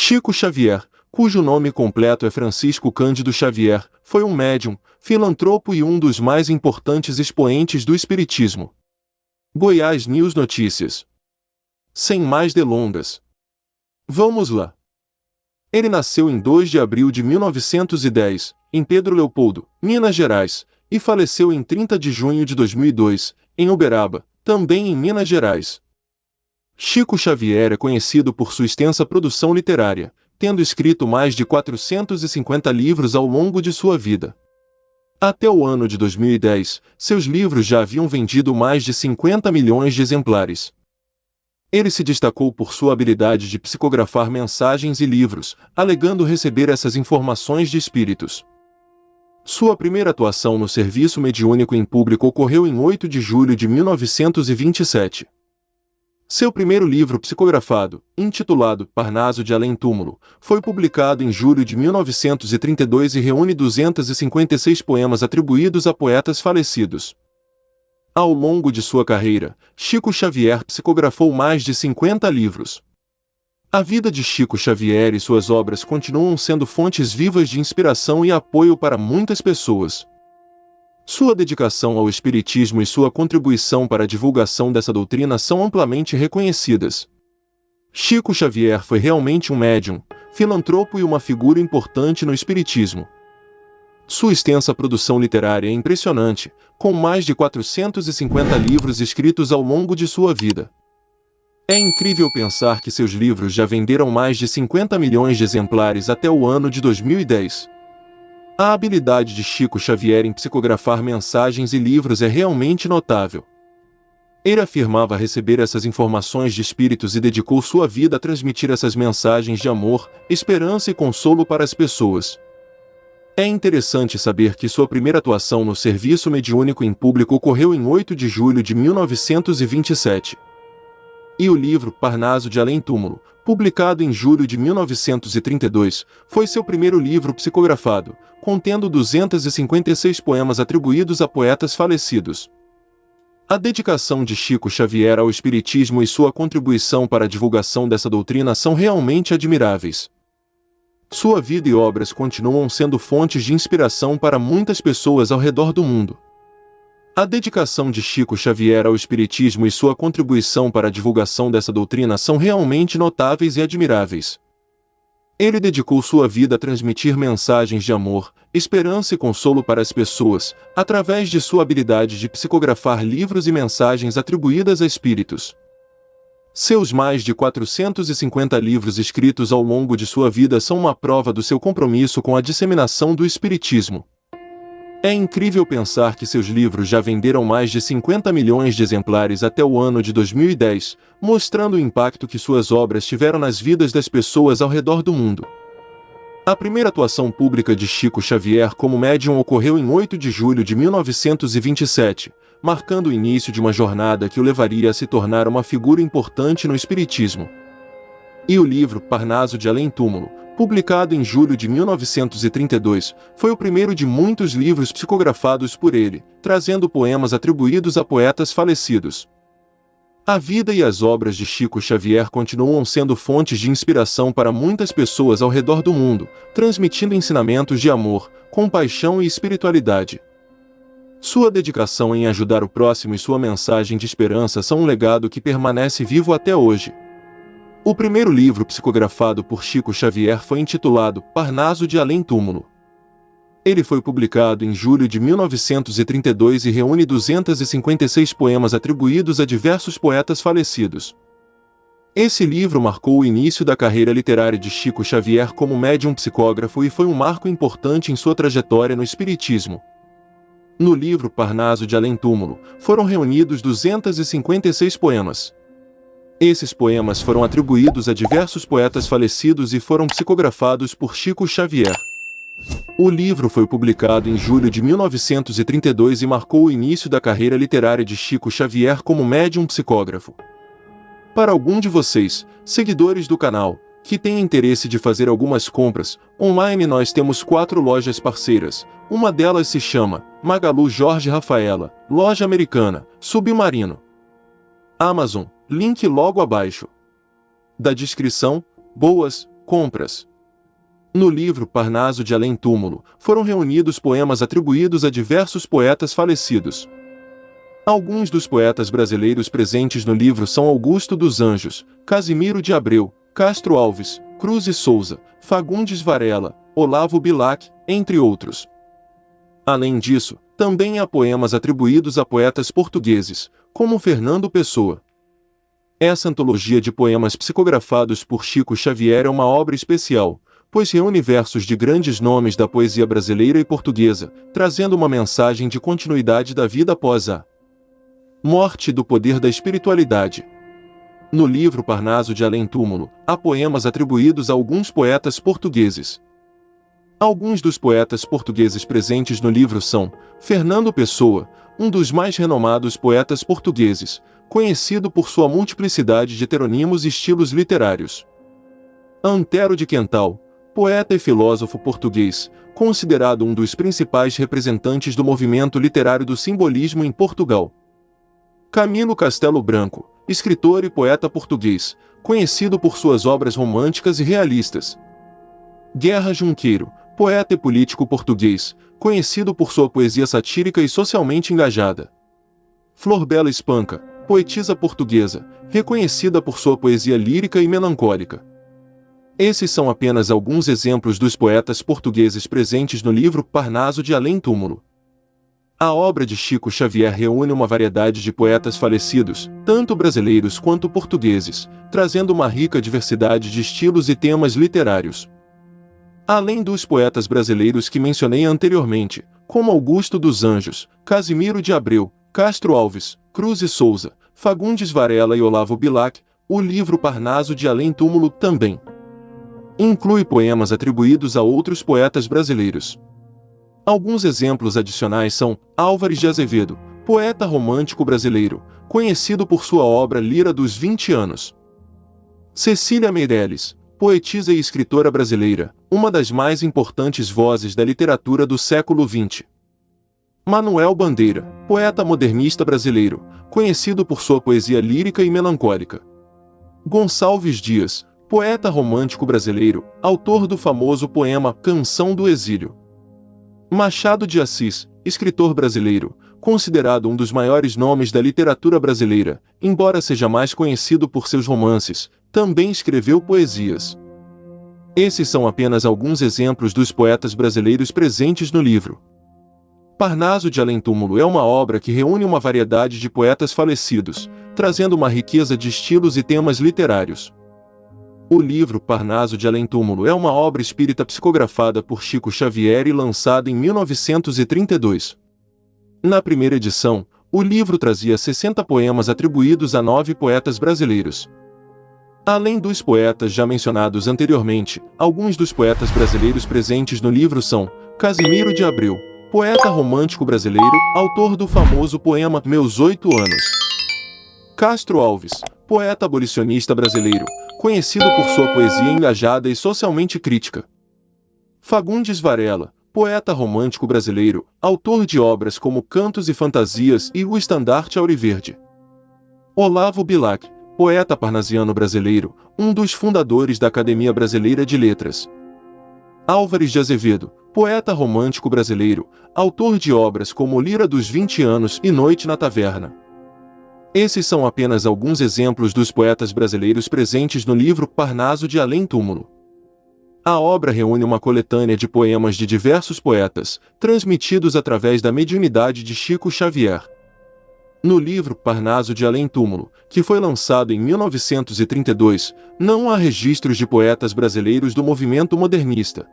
Chico Xavier, cujo nome completo é Francisco Cândido Xavier, foi um médium, filantropo e um dos mais importantes expoentes do espiritismo. Goiás News Notícias. Sem mais delongas, vamos lá. Ele nasceu em 2 de abril de 1910, em Pedro Leopoldo, Minas Gerais, e faleceu em 30 de junho de 2002, em Uberaba, também em Minas Gerais. Chico Xavier é conhecido por sua extensa produção literária, tendo escrito mais de 450 livros ao longo de sua vida. Até o ano de 2010, seus livros já haviam vendido mais de 50 milhões de exemplares. Ele se destacou por sua habilidade de psicografar mensagens e livros, alegando receber essas informações de espíritos. Sua primeira atuação no serviço mediúnico em público ocorreu em 8 de julho de 1927. Seu primeiro livro psicografado, intitulado Parnaso de Além-Túmulo, foi publicado em julho de 1932 e reúne 256 poemas atribuídos a poetas falecidos. Ao longo de sua carreira, Chico Xavier psicografou mais de 50 livros. A vida de Chico Xavier e suas obras continuam sendo fontes vivas de inspiração e apoio para muitas pessoas. Sua dedicação ao espiritismo e sua contribuição para a divulgação dessa doutrina são amplamente reconhecidas. Chico Xavier foi realmente um médium, filantropo e uma figura importante no espiritismo. Sua extensa produção literária é impressionante, com mais de 450 livros escritos ao longo de sua vida. É incrível pensar que seus livros já venderam mais de 50 milhões de exemplares até o ano de 2010. A habilidade de Chico Xavier em psicografar mensagens e livros é realmente notável. Ele afirmava receber essas informações de espíritos e dedicou sua vida a transmitir essas mensagens de amor, esperança e consolo para as pessoas. É interessante saber que sua primeira atuação no serviço mediúnico em público ocorreu em 8 de julho de 1927. E o livro Parnaso de Além-Túmulo, publicado em julho de 1932, foi seu primeiro livro psicografado, contendo 256 poemas atribuídos a poetas falecidos. A dedicação de Chico Xavier ao espiritismo e sua contribuição para a divulgação dessa doutrina são realmente admiráveis. Sua vida e obras continuam sendo fontes de inspiração para muitas pessoas ao redor do mundo. A dedicação de Chico Xavier ao espiritismo e sua contribuição para a divulgação dessa doutrina são realmente notáveis e admiráveis. Ele dedicou sua vida a transmitir mensagens de amor, esperança e consolo para as pessoas, através de sua habilidade de psicografar livros e mensagens atribuídas a espíritos. Seus mais de 450 livros escritos ao longo de sua vida são uma prova do seu compromisso com a disseminação do espiritismo. É incrível pensar que seus livros já venderam mais de 50 milhões de exemplares até o ano de 2010, mostrando o impacto que suas obras tiveram nas vidas das pessoas ao redor do mundo. A primeira atuação pública de Chico Xavier como médium ocorreu em 8 de julho de 1927, marcando o início de uma jornada que o levaria a se tornar uma figura importante no espiritismo. E o livro Parnaso de Além-Túmulo, publicado em julho de 1932, foi o primeiro de muitos livros psicografados por ele, trazendo poemas atribuídos a poetas falecidos. A vida e as obras de Chico Xavier continuam sendo fontes de inspiração para muitas pessoas ao redor do mundo, transmitindo ensinamentos de amor, compaixão e espiritualidade. Sua dedicação em ajudar o próximo e sua mensagem de esperança são um legado que permanece vivo até hoje. O primeiro livro psicografado por Chico Xavier foi intitulado Parnaso de Além-Túmulo. Ele foi publicado em julho de 1932 e reúne 256 poemas atribuídos a diversos poetas falecidos. Esse livro marcou o início da carreira literária de Chico Xavier como médium psicógrafo e foi um marco importante em sua trajetória no espiritismo. No livro Parnaso de Além-Túmulo, foram reunidos 256 poemas. Esses poemas foram atribuídos a diversos poetas falecidos e foram psicografados por Chico Xavier. O livro foi publicado em julho de 1932 e marcou o início da carreira literária de Chico Xavier como médium psicógrafo. Para algum de vocês, seguidores do canal, que têm interesse de fazer algumas compras, online nós temos 4 lojas parceiras. Uma delas se chama Magalu Jorge Rafaela, Loja Americana, Submarino. Amazon, link logo abaixo da descrição. Boas Compras. No livro Parnaso de Além Túmulo, foram reunidos poemas atribuídos a diversos poetas falecidos. Alguns dos poetas brasileiros presentes no livro são Augusto dos Anjos, Casimiro de Abreu, Castro Alves, Cruz e Souza, Fagundes Varela, Olavo Bilac, entre outros. Além disso, também há poemas atribuídos a poetas portugueses, como Fernando Pessoa. Essa antologia de poemas psicografados por Chico Xavier é uma obra especial, pois reúne versos de grandes nomes da poesia brasileira e portuguesa, trazendo uma mensagem de continuidade da vida após a morte e do poder da espiritualidade. No livro Parnaso de Além Túmulo, há poemas atribuídos a alguns poetas portugueses. Alguns dos poetas portugueses presentes no livro são Fernando Pessoa, um dos mais renomados poetas portugueses, conhecido por sua multiplicidade de heteronimos e estilos literários. Antero de Quental, poeta e filósofo português, considerado um dos principais representantes do movimento literário do simbolismo em Portugal. Camilo Castelo Branco, escritor e poeta português, conhecido por suas obras românticas e realistas. Guerra Junqueiro, poeta e político português, conhecido por sua poesia satírica e socialmente engajada. Flor Bela Espanca, poetisa portuguesa, reconhecida por sua poesia lírica e melancólica. Esses são apenas alguns exemplos dos poetas portugueses presentes no livro Parnaso de Além Túmulo. A obra de Chico Xavier reúne uma variedade de poetas falecidos, tanto brasileiros quanto portugueses, trazendo uma rica diversidade de estilos e temas literários. Além dos poetas brasileiros que mencionei anteriormente, como Augusto dos Anjos, Casimiro de Abreu, Castro Alves, Cruz e Souza, Fagundes Varela e Olavo Bilac, o livro Parnaso de Além Túmulo também inclui poemas atribuídos a outros poetas brasileiros. Alguns exemplos adicionais são Álvares de Azevedo, poeta romântico brasileiro, conhecido por sua obra Lira dos 20 anos. Cecília Meirelles, poetisa e escritora brasileira, uma das mais importantes vozes da literatura do século XX. Manuel Bandeira, poeta modernista brasileiro, conhecido por sua poesia lírica e melancólica. Gonçalves Dias, poeta romântico brasileiro, autor do famoso poema Canção do Exílio. Machado de Assis, escritor brasileiro, considerado um dos maiores nomes da literatura brasileira, embora seja mais conhecido por seus romances, também escreveu poesias. Esses são apenas alguns exemplos dos poetas brasileiros presentes no livro. Parnaso de Além Túmulo é uma obra que reúne uma variedade de poetas falecidos, trazendo uma riqueza de estilos e temas literários. O livro Parnaso de Além Túmulo é uma obra espírita psicografada por Chico Xavier e lançada em 1932. Na primeira edição, o livro trazia 60 poemas atribuídos a 9 poetas brasileiros. Além dos poetas já mencionados anteriormente, alguns dos poetas brasileiros presentes no livro são Casimiro de Abreu, poeta romântico brasileiro, autor do famoso poema Meus 8 Anos. Castro Alves, poeta abolicionista brasileiro, conhecido por sua poesia engajada e socialmente crítica. Fagundes Varela, poeta romântico brasileiro, autor de obras como Cantos e Fantasias e O Estandarte Auriverde. Olavo Bilac, poeta parnasiano brasileiro, um dos fundadores da Academia Brasileira de Letras. Álvares de Azevedo, poeta romântico brasileiro, autor de obras como Lira dos 20 anos e Noite na Taverna. Esses são apenas alguns exemplos dos poetas brasileiros presentes no livro Parnaso de Além Túmulo. A obra reúne uma coletânea de poemas de diversos poetas, transmitidos através da mediunidade de Chico Xavier. No livro Parnaso de Além Túmulo, que foi lançado em 1932, não há registros de poetas brasileiros do movimento modernista.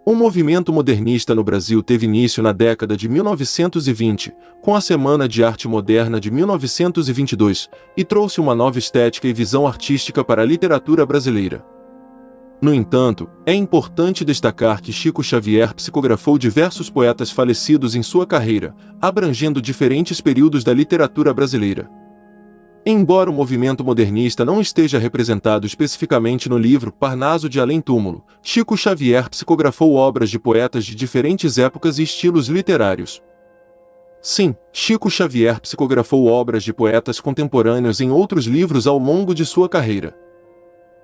O movimento modernista no Brasil teve início na década de 1920, com a Semana de Arte Moderna de 1922, e trouxe uma nova estética e visão artística para a literatura brasileira. No entanto, é importante destacar que Chico Xavier psicografou diversos poetas falecidos em sua carreira, abrangendo diferentes períodos da literatura brasileira. Embora o movimento modernista não esteja representado especificamente no livro Parnaso de Além Túmulo, Chico Xavier psicografou obras de poetas de diferentes épocas e estilos literários. Sim, Chico Xavier psicografou obras de poetas contemporâneos em outros livros ao longo de sua carreira.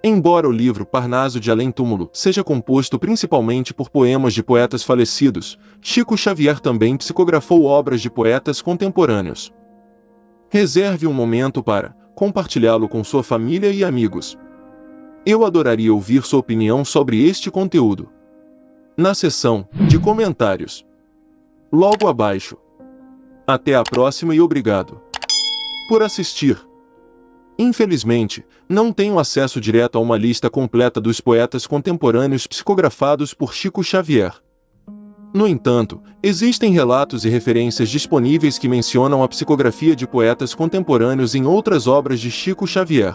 Embora o livro Parnaso de Além-Túmulo seja composto principalmente por poemas de poetas falecidos, Chico Xavier também psicografou obras de poetas contemporâneos. Reserve um momento para compartilhá-lo com sua família e amigos. Eu adoraria ouvir sua opinião sobre este conteúdo na seção de comentários logo abaixo. Até a próxima e obrigado por assistir. Infelizmente, não tenho acesso direto a uma lista completa dos poetas contemporâneos psicografados por Chico Xavier. No entanto, existem relatos e referências disponíveis que mencionam a psicografia de poetas contemporâneos em outras obras de Chico Xavier.